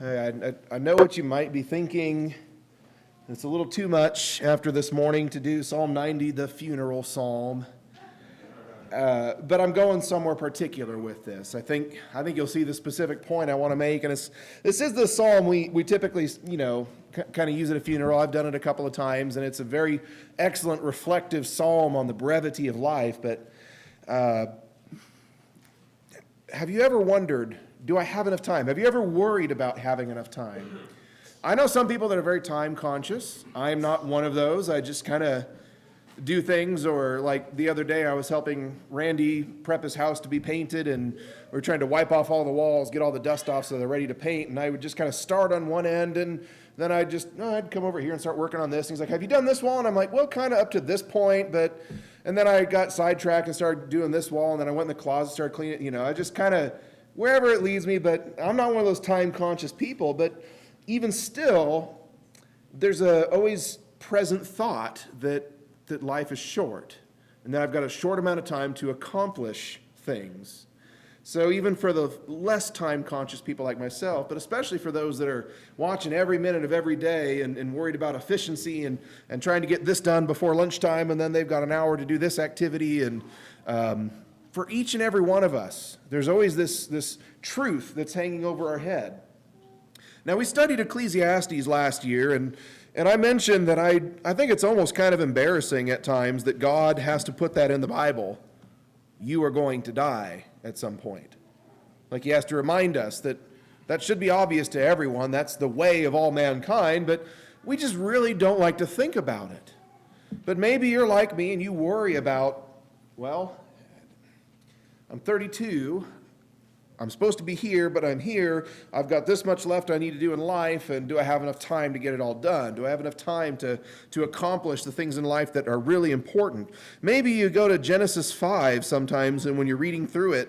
I know what you might be thinking. It's a little too much after this morning to do Psalm 90, the funeral psalm. But I'm going somewhere particular with this. I think you'll see the specific point I want to make. And this is the psalm we typically, kind of use at a funeral. I've done it a couple of times, and it's a very excellent reflective psalm on the brevity of life. But have you ever wondered, do I have enough time? Have you ever worried about having enough time? I know some people that are very time conscious. I'm not one of those. I just kind of do things, or like the other day I was helping Randy prep his house to be painted, and we're trying to wipe off all the walls, get all the dust off so they're ready to paint, and I would just kind of start on one end, and then I'd come over here and start working on this. And he's like, have you done this wall? And I'm like, well, kind of up to this point, and then I got sidetracked and started doing this wall, and then I went in the closet, started cleaning it, I just kind of, wherever it leads me, but I'm not one of those time conscious people. But even still, there's a always present thought that life is short, and that I've got a short amount of time to accomplish things. So even for the less time conscious people like myself, but especially for those that are watching every minute of every day and worried about efficiency and trying to get this done before lunchtime, and then they've got an hour to do this activity, and for each and every one of us, there's always this truth that's hanging over our head. Now, we studied Ecclesiastes last year, and I mentioned that I think it's almost kind of embarrassing at times that God has to put that in the Bible. You are going to die at some point. Like, he has to remind us that should be obvious to everyone. That's the way of all mankind, but we just really don't like to think about it. But maybe you're like me and you worry about, well, I'm 32, I'm supposed to be here, but I'm here. I've got this much left I need to do in life, and do I have enough time to get it all done? Do I have enough time to accomplish the things in life that are really important? Maybe you go to Genesis 5 sometimes, and when you're reading through it,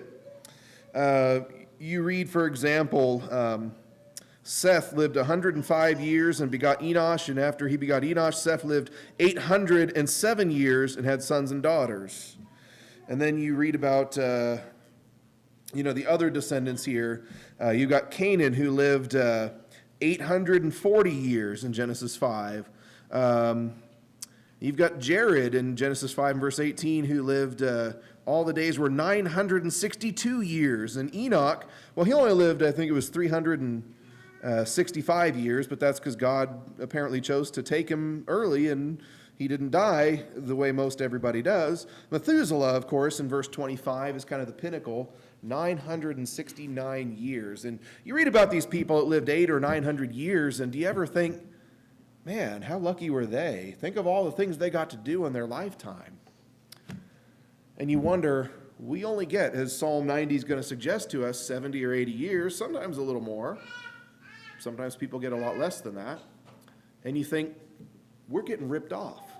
you read, for example, Seth lived 105 years and begot Enosh, and after he begot Enosh, Seth lived 807 years and had sons and daughters. And then you read about the other descendants here. You've got Canaan, who lived 840 years in Genesis 5. You've got Jared in Genesis 5 and verse 18, who lived, all the days were 962 years. And Enoch, well, he only lived, I think it was 365 years, but that's because God apparently chose to take him early, and he didn't die the way most everybody does. Methuselah, of course, in verse 25 is kind of the pinnacle, 969 years. And you read about these people that lived 800 or 900 years, and do you ever think, man, how lucky were they? Think of all the things they got to do in their lifetime. And you wonder, we only get, as Psalm 90 is going to suggest to us, 70 or 80 years, sometimes a little more. Sometimes people get a lot less than that. And you think, we're getting ripped off.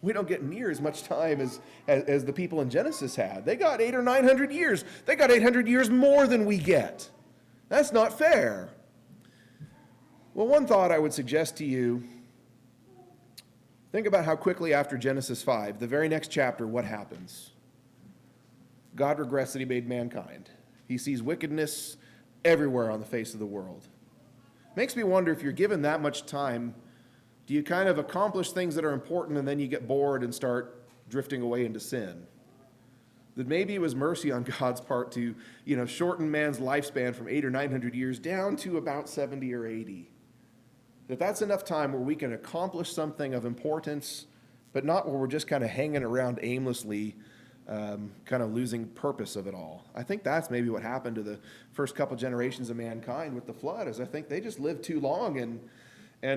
We don't get near as much time as the people in Genesis had. They got 800 or 900 years. They got 800 years more than we get. That's not fair. Well, one thought I would suggest to you, think about how quickly after Genesis 5, the very next chapter, what happens? God regrets that he made mankind. He sees wickedness everywhere on the face of the world. Makes me wonder, if you're given that much time, do you kind of accomplish things that are important and then you get bored and start drifting away into sin? That maybe it was mercy on God's part to, shorten man's lifespan from 800 or 900 years down to about 70 or 80. That's enough time where we can accomplish something of importance, but not where we're just kind of hanging around aimlessly, kind of losing purpose of it all. I think that's maybe what happened to the first couple generations of mankind with the flood, is I think they just lived too long, and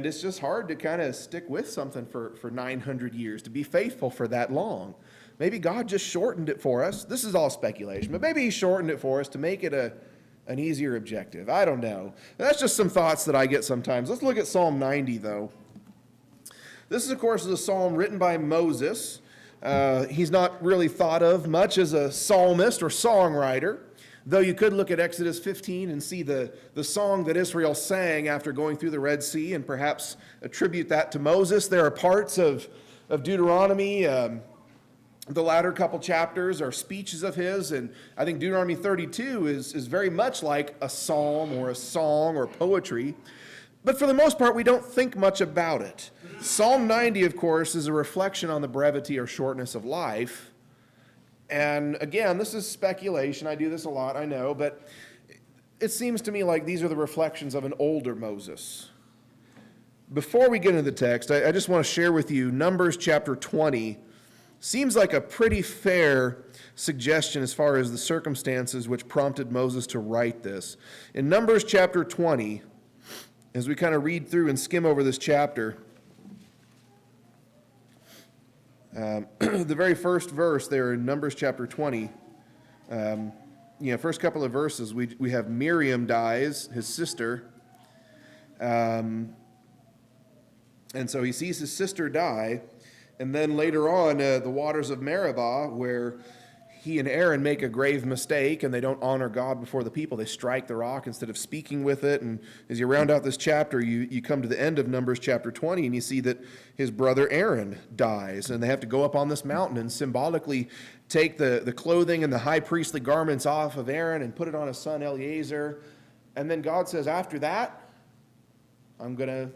it's just hard to kind of stick with something for 900 years, to be faithful for that long. Maybe God just shortened it for us. This is all speculation, but maybe he shortened it for us to make it an easier objective. I don't know. That's just some thoughts that I get sometimes. Let's look at Psalm 90, though. This is, of course, a psalm written by Moses. He's not really thought of much as a psalmist or songwriter, though you could look at Exodus 15 and see the song that Israel sang after going through the Red Sea and perhaps attribute that to Moses. There are parts of Deuteronomy The latter couple chapters are speeches of his, and I think Deuteronomy 32 is very much like a psalm or a song or poetry. But for the most part, we don't think much about it. Psalm 90, of course, is a reflection on the brevity or shortness of life. And again, this is speculation. I do this a lot, I know, but it seems to me like these are the reflections of an older Moses. Before we get into the text, I just want to share with you Numbers chapter 20. Seems like a pretty fair suggestion as far as the circumstances which prompted Moses to write this. In Numbers chapter 20, as we kind of read through and skim over this chapter, the very first verse there in Numbers chapter 20, first couple of verses, we have Miriam dies, his sister, and so he sees his sister die. And then later on, the waters of Meribah, where he and Aaron make a grave mistake and they don't honor God before the people. They strike the rock instead of speaking with it. And as you round out this chapter, you come to the end of Numbers chapter 20, and you see that his brother Aaron dies. And they have to go up on this mountain and symbolically take the clothing and the high priestly garments off of Aaron and put it on his son Eleazar. And then God says, after that, I'm going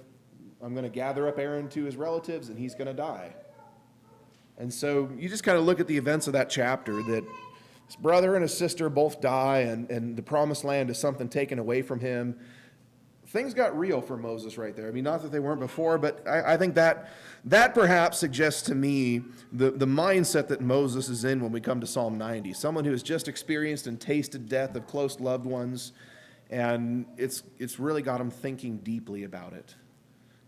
to gather up Aaron to his relatives, and he's going to die. And so you just kind of look at the events of that chapter, that his brother and his sister both die, and the promised land is something taken away from him. Things got real for Moses right there. I mean, not that they weren't before, but I think that perhaps suggests to me the mindset that Moses is in when we come to Psalm 90. Someone who has just experienced and tasted death of close loved ones, and it's really got him thinking deeply about it.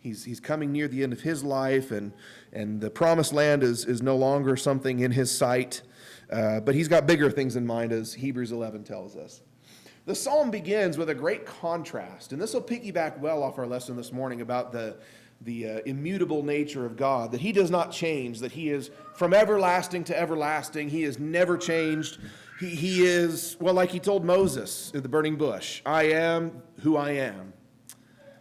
He's coming near the end of his life, and the promised land is no longer something in his sight, but he's got bigger things in mind, as Hebrews 11 tells us. The psalm begins with a great contrast, and this will piggyback well off our lesson this morning about the immutable nature of God, that he does not change, that he is from everlasting to everlasting. He has never changed. He is, well, like he told Moses at the burning bush, I am who I am.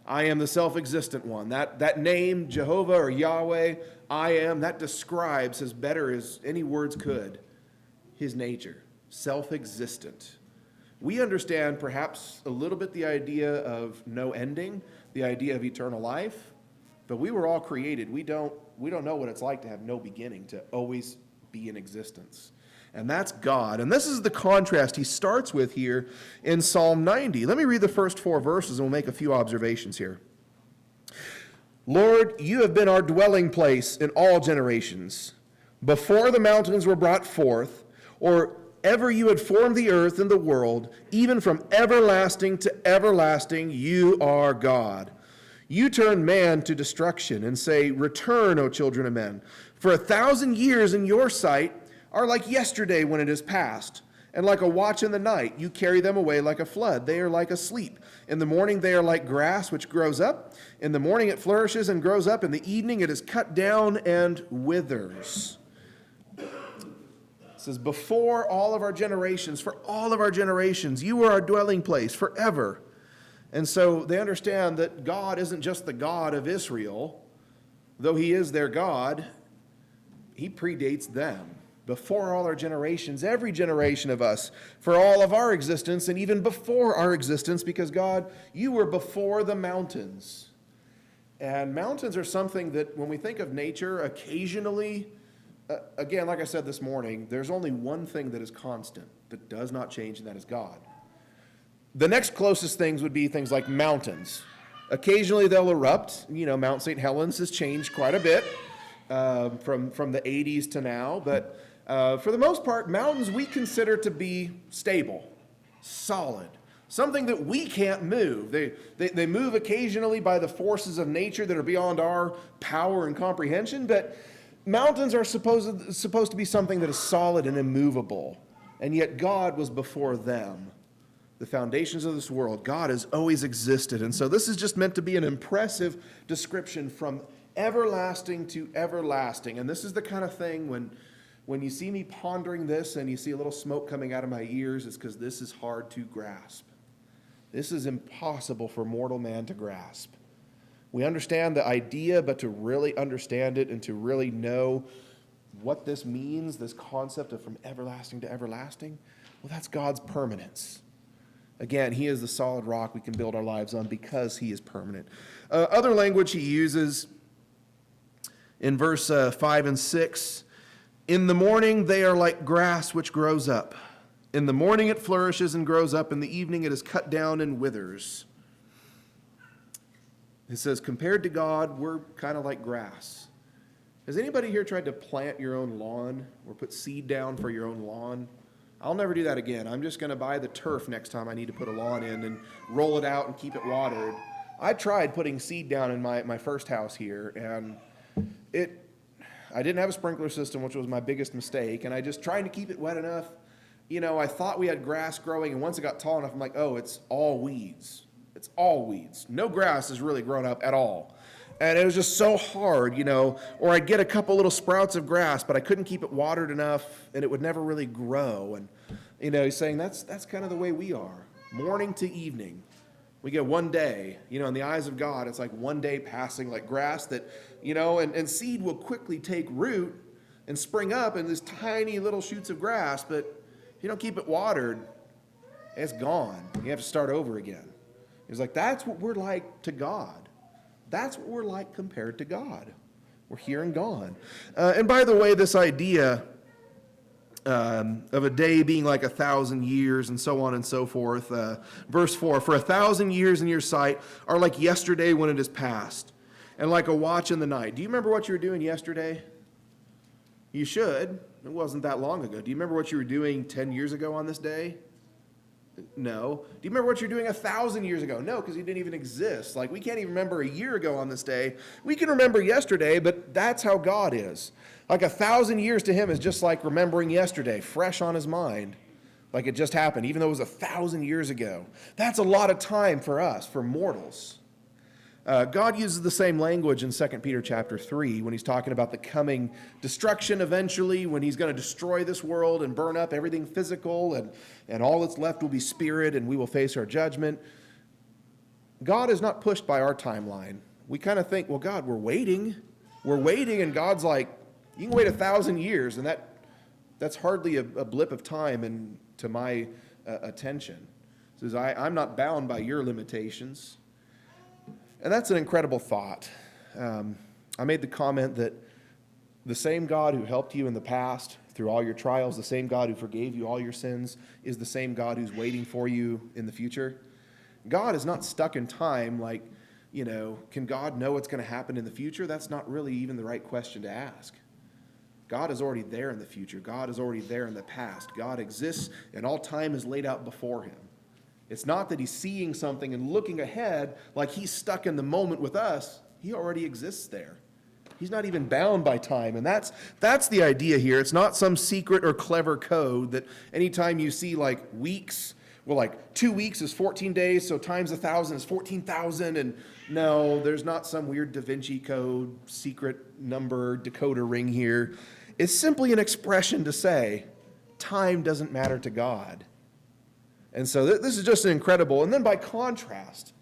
I am the self-existent one. That name, Jehovah or Yahweh, I am, that describes as better as any words could his nature, self-existent. We understand perhaps a little bit the idea of no ending, the idea of eternal life, but we were all created. We don't know what it's like to have no beginning, to always be in existence. And that's God. And this is the contrast he starts with here in Psalm 90. Let me read the first 4 verses and we'll make a few observations here. Lord, you have been our dwelling place in all generations. Before the mountains were brought forth, or ever you had formed the earth and the world, even from everlasting to everlasting, you are God. You turn man to destruction and say, return, O children of men. For 1,000 years in your sight are like yesterday when it is past, and like a watch in the night. You carry them away like a flood. They are like asleep. In the morning they are like grass which grows up. In the morning it flourishes and grows up. In the evening it is cut down and withers. It says, before all of our generations, for all of our generations, you are our dwelling place forever. And so they understand that God isn't just the God of Israel. Though he is their God, he predates them. Before all our generations, every generation of us, for all of our existence, and even before our existence, because God, you were before the mountains. And mountains are something that when we think of nature, occasionally, again, like I said this morning, there's only one thing that is constant, that does not change, and that is God. The next closest things would be things like mountains. Occasionally they'll erupt. Mount St. Helens has changed quite a bit from the 80s to now, but for the most part, mountains we consider to be stable, solid, something that we can't move. They move occasionally by the forces of nature that are beyond our power and comprehension, but mountains are supposed to be something that is solid and immovable, and yet God was before them. The foundations of this world, God has always existed, and so this is just meant to be an impressive description from everlasting to everlasting. And this is the kind of thing when you see me pondering this and you see a little smoke coming out of my ears, it's because this is hard to grasp. This is impossible for mortal man to grasp. We understand the idea, but to really understand it and to really know what this means, this concept of from everlasting to everlasting, well, that's God's permanence. Again, he is the solid rock we can build our lives on because he is permanent. Other language he uses in verse 5 and 6, in the morning they are like grass which grows up. In the morning it flourishes and grows up. In the evening it is cut down and withers. It says, compared to God, we're kind of like grass. Has anybody here tried to plant your own lawn or put seed down for your own lawn? I'll never do that again. I'm just going to buy the turf next time I need to put a lawn in and roll it out and keep it watered. I tried putting seed down in my first house here, and I didn't have a sprinkler system, which was my biggest mistake, and I just tried to keep it wet enough. I thought we had grass growing, and once it got tall enough, I'm like, oh, it's all weeds. It's all weeds. No grass has really grown up at all. And it was just so hard, or I'd get a couple little sprouts of grass, but I couldn't keep it watered enough, and it would never really grow. And, he's saying that's kind of the way we are. Morning to evening. We get one day, in the eyes of God, it's like one day passing like grass that, and seed will quickly take root and spring up in these tiny little shoots of grass, but if you don't keep it watered, it's gone. You have to start over again. He's like, that's what we're like to God. That's what we're like compared to God. We're here and gone. And by the way, this idea of a day being like 1,000 years and so on and so forth. Verse 4, for 1,000 years in your sight are like yesterday when it is past, and like a watch in the night. Do you remember what you were doing yesterday? You should. It wasn't that long ago. Do you remember what you were doing 10 years ago on this day? No. Do you remember what you're doing 1,000 years ago? No, because you didn't even exist. Like, we can't even remember a year ago on this day. We can remember yesterday, but that's how God is. Like 1,000 years to him is just like remembering yesterday, fresh on his mind, like it just happened, even though it was 1,000 years ago. That's a lot of time for us, for mortals. God uses the same language in 2 Peter chapter 3 when he's talking about the coming destruction eventually, when he's going to destroy this world and burn up everything physical, and all that's left will be spirit, and we will face our judgment. God is not pushed by our timeline. We kind of think, well, God, we're waiting, and God's like, you can wait 1,000 years, and that's hardly a blip of time and to my attention. He says, I'm not bound by your limitations. And that's an incredible thought. I made the comment that the same God who helped you in the past through all your trials, the same God who forgave you all your sins, is the same God who's waiting for you in the future. God is not stuck in time like, can God know what's going to happen in the future? That's not really even the right question to ask. God is already there in the future. God is already there in the past. God exists, and all time is laid out before him. It's not that he's seeing something and looking ahead like he's stuck in the moment with us. He already exists there. He's not even bound by time, and that's the idea here. It's not some secret or clever code that anytime you see like weeks, well, like 2 weeks is 14 days, so times 1,000 is 14,000, and no, there's not some weird Da Vinci code, secret number, decoder ring here. It's simply an expression to say, time doesn't matter to God. And so this is just incredible. And then by contrast,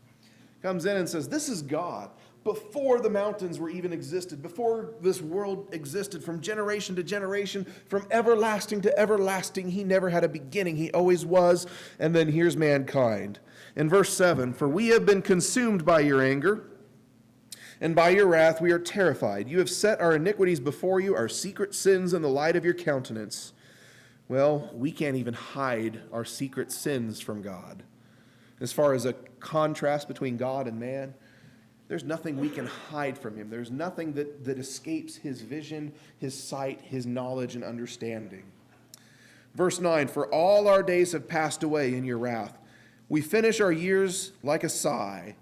comes in and says, this is God. Before the mountains were even existed, before this world existed, from generation to generation, from everlasting to everlasting, he never had a beginning. He always was. And then here's mankind. In verse 7, for we have been consumed by your anger, and by your wrath we are terrified. You have set our iniquities before you, our secret sins in the light of your countenance. Well, we can't even hide our secret sins from God. As far as a contrast between God and man, there's nothing we can hide from him. There's nothing that escapes his vision, his sight, his knowledge, and understanding. Verse 9, for all our days have passed away in your wrath. We finish our years like a sigh.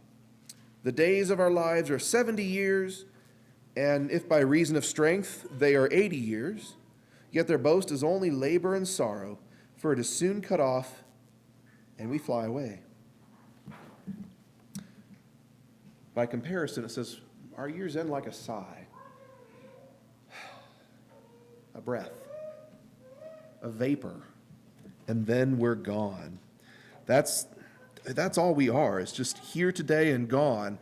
The days of our lives are 70 years, and if by reason of strength they are 80 years, yet their boast is only labor and sorrow, for it is soon cut off, and we fly away. By comparison, it says, our years end like a sigh, a breath, a vapor, and then we're gone. That's all we are. It's just here today and gone.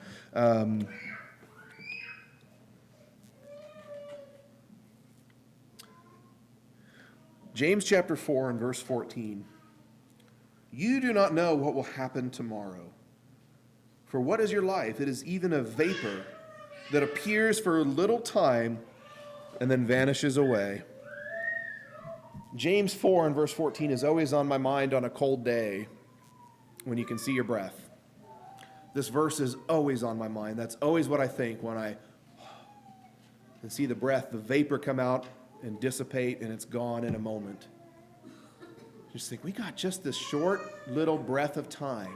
James chapter 4 and verse 14. You do not know what will happen tomorrow. For what is your life? It is even a vapor that appears for a little time and then vanishes away. James 4 and verse 14 is always on my mind on a cold day when you can see your breath. This verse is always on my mind. That's always what I think when I can see the breath, the vapor come out and dissipate, and it's gone in a moment. Just think, we got just this short little breath of time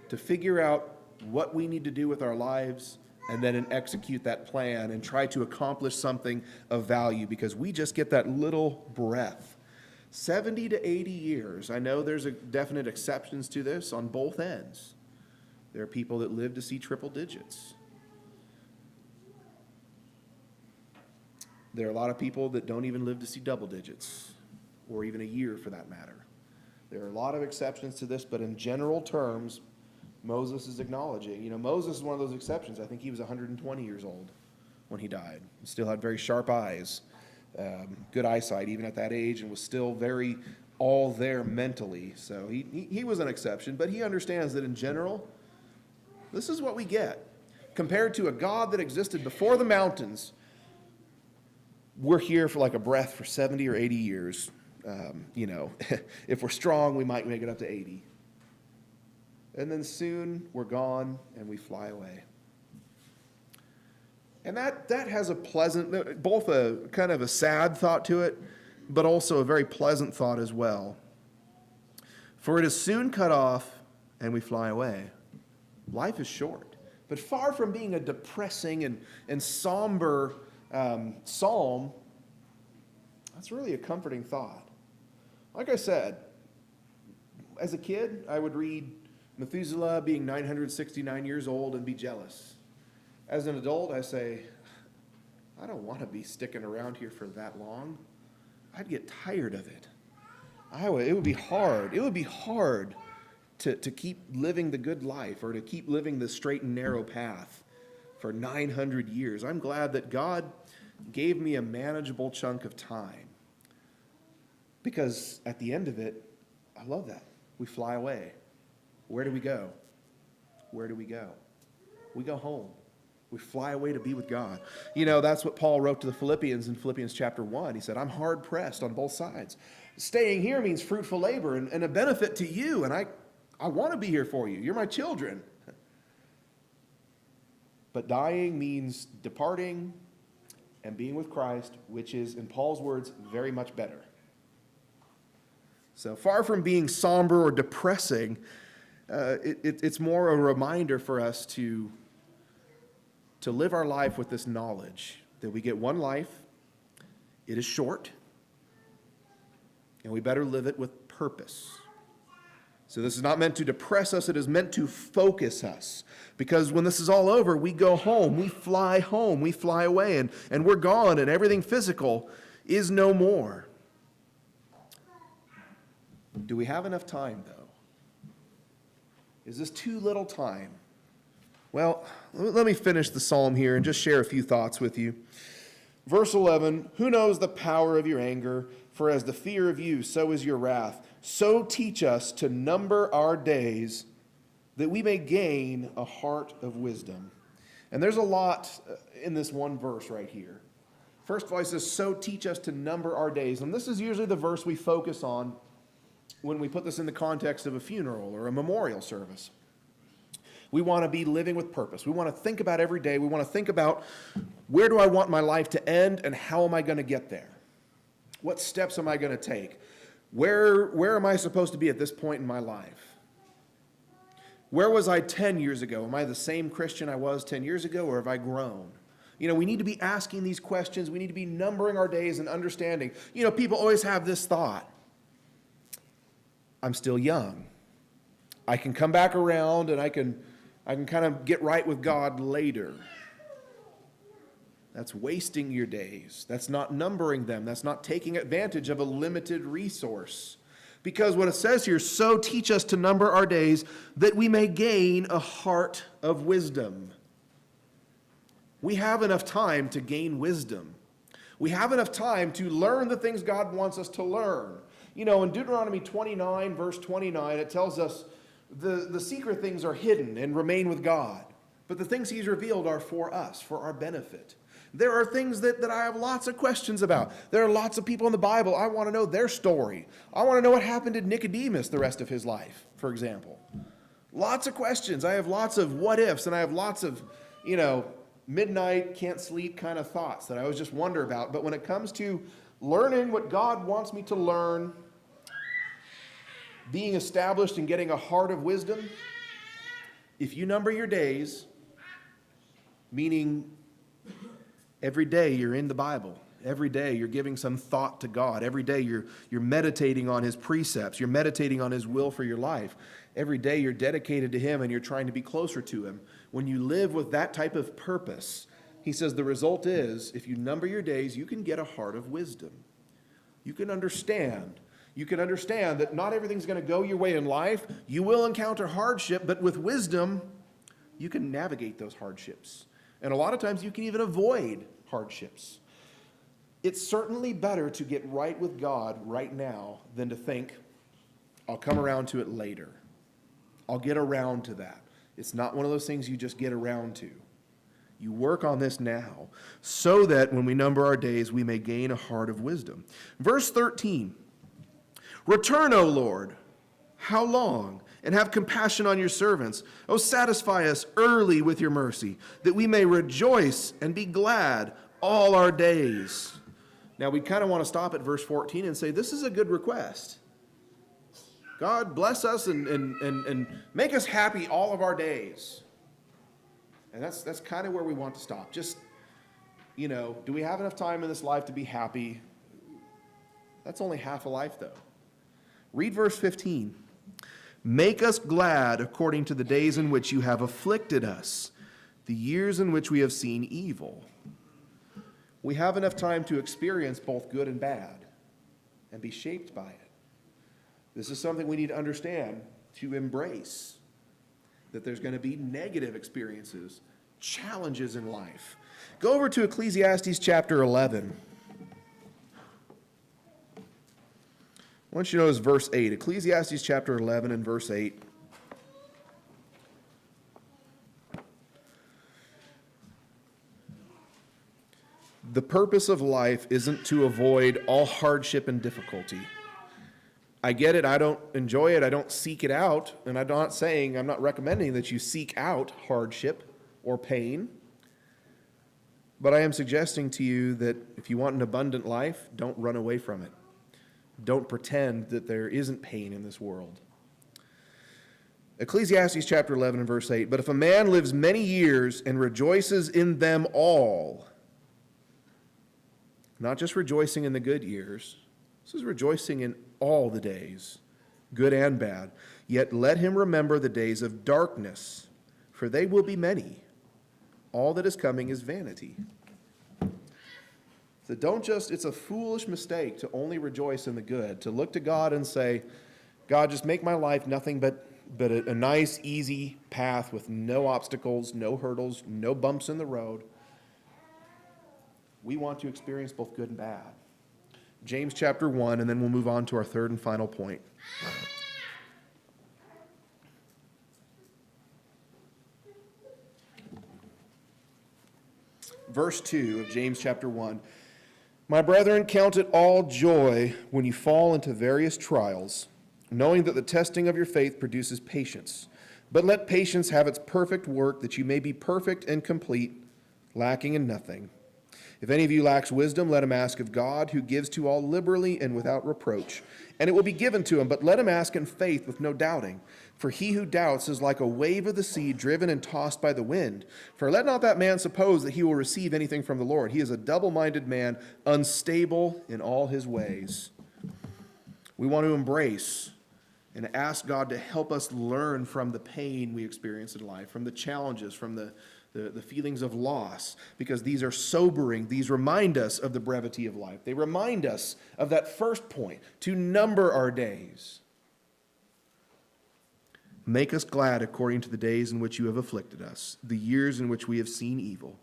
to figure out what we need to do with our lives and then execute that plan and try to accomplish something of value, because we just get that little breath. 70 to 80 years. I know there's definite exceptions to this on both ends. There are people that live to see triple digits. There are a lot of people that don't even live to see double digits, or even a year for that matter. There are a lot of exceptions to this, but in general terms, Moses is acknowledging. Moses is one of those exceptions. I think he was 120 years old when he died. He still had very sharp eyes, good eyesight even at that age, and was still very all there mentally. So he was an exception, but he understands that in general, this is what we get. Compared to a God that existed before the mountains, we're here for like a breath for 70 or 80 years. If we're strong, we might make it up to 80. And then soon we're gone and we fly away. And that has a pleasant, both a kind of a sad thought to it, but also a very pleasant thought as well. For it is soon cut off and we fly away. Life is short, but far from being a depressing and somber psalm, that's really a comforting thought. Like I said, as a kid, I would read Methuselah being 969 years old and be jealous. As an adult, I say, I don't want to be sticking around here for that long. I'd get tired of it. It would be hard. It would be hard to keep living the good life, or to keep living the straight and narrow path for 900 years. I'm glad that God gave me a manageable chunk of time, because at the end of it, I love that. We fly away. Where do we go? Where do we go? We go home. We fly away to be with God. That's what Paul wrote to the Philippians in Philippians chapter 1. He said, I'm hard pressed on both sides. Staying here means fruitful labor and a benefit to you, and I want to be here for you. You're my children. But dying means departing and being with Christ, which is, in Paul's words, very much better. So far from being somber or depressing, it's more a reminder for us to live our life with this knowledge that we get one life, it is short, and we better live it with purpose. So this is not meant to depress us, it is meant to focus us. Because when this is all over, we go home, we fly away, and we're gone, and everything physical is no more. Do we have enough time, though? Is this too little time? Well, let me finish the psalm here and just share a few thoughts with you. Verse 11, who knows the power of your anger? For as the fear of you, so is your wrath. So teach us to number our days, that we may gain a heart of wisdom. And there's a lot in this one verse right here. First of all, he says, so teach us to number our days. And this is usually the verse we focus on when we put this in the context of a funeral or a memorial service. We want to be living with purpose. We want to think about every day. We want to think about, where do I want my life to end and how am I going to get there? What steps am I going to take? Where am I supposed to be at this point in my life? Where was I 10 years ago? Am I the same Christian I was 10 years ago, or have I grown? We need to be asking these questions. We need to be numbering our days and understanding. People always have this thought. I'm still young. I can come back around and I can kind of get right with God later. That's wasting your days. That's not numbering them. That's not taking advantage of a limited resource. Because what it says here, so teach us to number our days that we may gain a heart of wisdom. We have enough time to gain wisdom. We have enough time to learn the things God wants us to learn. You know, in Deuteronomy 29, verse 29, it tells us the secret things are hidden and remain with God. But the things he's revealed are for us, for our benefit. There are things that I have lots of questions about. There are lots of people in the Bible. I want to know their story. I want to know what happened to Nicodemus the rest of his life, for example. Lots of questions. I have lots of what ifs, and I have lots of, midnight, can't sleep kind of thoughts that I always just wonder about. But when it comes to learning what God wants me to learn, being established and getting a heart of wisdom, if you number your days, meaning every day you're in the Bible, every day you're giving some thought to God, every day you're meditating on his precepts, you're meditating on his will for your life, every day you're dedicated to him and you're trying to be closer to him. When you live with that type of purpose, he says the result is, if you number your days, you can get a heart of wisdom. You can understand. You can understand that not everything's going to go your way in life. You will encounter hardship, but with wisdom, you can navigate those hardships. And a lot of times you can even avoid hardships. It's certainly better to get right with God right now than to think, I'll come around to it later. I'll get around to that. It's not one of those things you just get around to. You work on this now so that when we number our days, we may gain a heart of wisdom. Verse 13, return, O Lord, how long? And have compassion on your servants. O satisfy us early with your mercy, that we may rejoice and be glad all our days. Now we kind of want to stop at verse 14 and say, this is a good request. God bless us and make us happy all of our days. And that's kind of where we want to stop. Just, do we have enough time in this life to be happy? That's only half a life, though. Read verse 15. Make us glad according to the days in which you have afflicted us, the years in which we have seen evil. We have enough time to experience both good and bad and be shaped by it. This is something we need to understand, to embrace, that there's going to be negative experiences, challenges in life. Go over to Ecclesiastes chapter 11. I want you to notice verse 8. Ecclesiastes chapter 11 and verse 8. The purpose of life isn't to avoid all hardship and difficulty. I get it. I don't enjoy it. I don't seek it out. And I'm not recommending that you seek out hardship or pain. But I am suggesting to you that if you want an abundant life, don't run away from it. Don't pretend that there isn't pain in this world. Ecclesiastes chapter 11 and verse 8, but if a man lives many years and rejoices in them all, not just rejoicing in the good years, this is rejoicing in all the days, good and bad, yet let him remember the days of darkness, for they will be many. All that is coming is vanity. So it's a foolish mistake to only rejoice in the good, to look to God and say, God, just make my life nothing but a nice, easy path with no obstacles, no hurdles, no bumps in the road. We want to experience both good and bad. James chapter 1, and then we'll move on to our third and final point. Verse 2 of James chapter 1. My brethren, count it all joy when you fall into various trials, knowing that the testing of your faith produces patience. But let patience have its perfect work, that you may be perfect and complete, lacking in nothing. If any of you lacks wisdom, let him ask of God, who gives to all liberally and without reproach, and it will be given to him. But let him ask in faith with no doubting. For he who doubts is like a wave of the sea driven and tossed by the wind. For let not that man suppose that he will receive anything from the Lord. He is a double-minded man, unstable in all his ways. We want to embrace and ask God to help us learn from the pain we experience in life, from the challenges, from the feelings of loss, because these are sobering. These remind us of the brevity of life. They remind us of that first point, to number our days. Make us glad according to the days in which you have afflicted us, the years in which we have seen evil.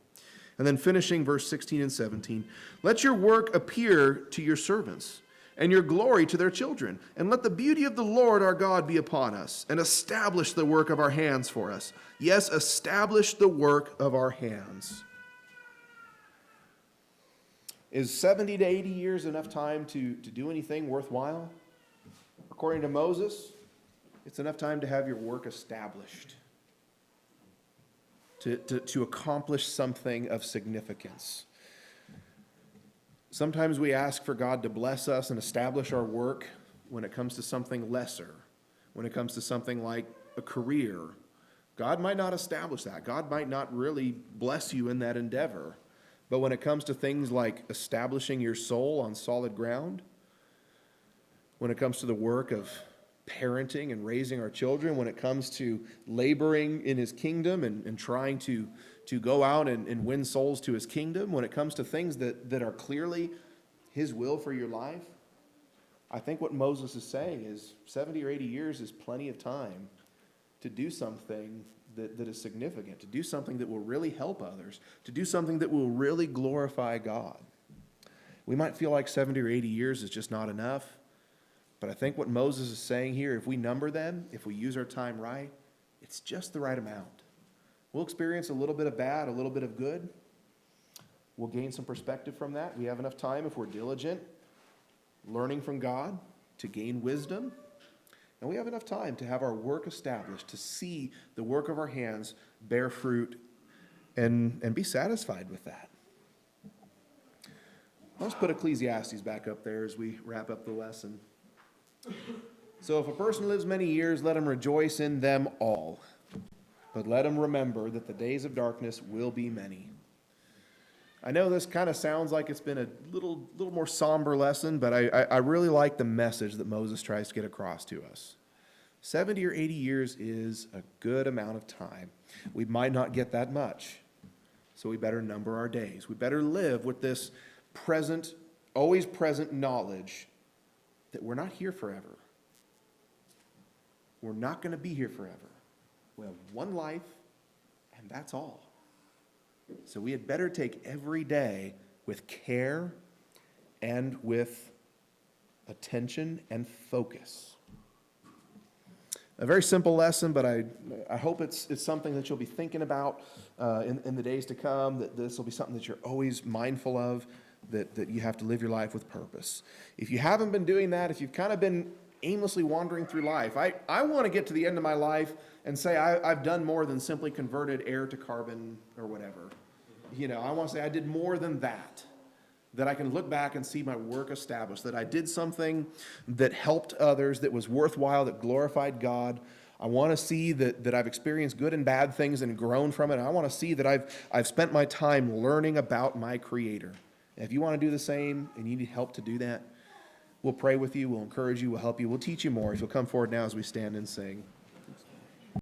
And then finishing verse 16 and 17, let your work appear to your servants, and your glory to their children. And let the beauty of the Lord our God be upon us, and establish the work of our hands for us. Yes, establish the work of our hands. Is 70 to 80 years enough time to do anything worthwhile? According to Moses, it's enough time to have your work established, to accomplish something of significance. Sometimes we ask for God to bless us and establish our work when it comes to something lesser, when it comes to something like a career. God might not establish that. God might not really bless you in that endeavor. But when it comes to things like establishing your soul on solid ground, when it comes to the work of parenting and raising our children, when it comes to laboring in his kingdom and trying to go out and win souls to his kingdom, when it comes to things that are clearly his will for your life, I think what Moses is saying is 70 or 80 years is plenty of time to do something that is significant, to do something that will really help others, to do something that will really glorify God. We might feel like 70 or 80 years is just not enough, but I think what Moses is saying here, if we number them, if we use our time right, it's just the right amount. We'll experience a little bit of bad, a little bit of good. We'll gain some perspective from that. We have enough time if we're diligent, learning from God, to gain wisdom. And we have enough time to have our work established, to see the work of our hands bear fruit and be satisfied with that. Let's put Ecclesiastes back up there as we wrap up the lesson. So if a person lives many years, let him rejoice in them all. But let him remember that the days of darkness will be many. I know this kind of sounds like it's been a little more somber lesson, but I really like the message that Moses tries to get across to us. 70 or 80 years is a good amount of time. We might not get that much, so we better number our days. We better live with this present, always present knowledge that we're not here forever. We're not going to be here forever. We have one life, and that's all. So we had better take every day with care and with attention and focus. A very simple lesson, but I hope it's something that you'll be thinking about in the days to come, that this will be something that you're always mindful of, that you have to live your life with purpose. If you haven't been doing that, if you've kind of been aimlessly wandering through life, I want to get to the end of my life and say I've done more than simply converted air to carbon or whatever. You know, I want to say I did more than that I can look back and see my work established, that I did something that helped others, that was worthwhile, that glorified God. I want to see that I've experienced good and bad things and grown from it. I want to see that I've spent my time learning about my Creator. And if you want to do the same and you need help to do that, we'll pray with you, we'll encourage you, we'll help you, we'll teach you more if you'll come forward now as we stand and sing.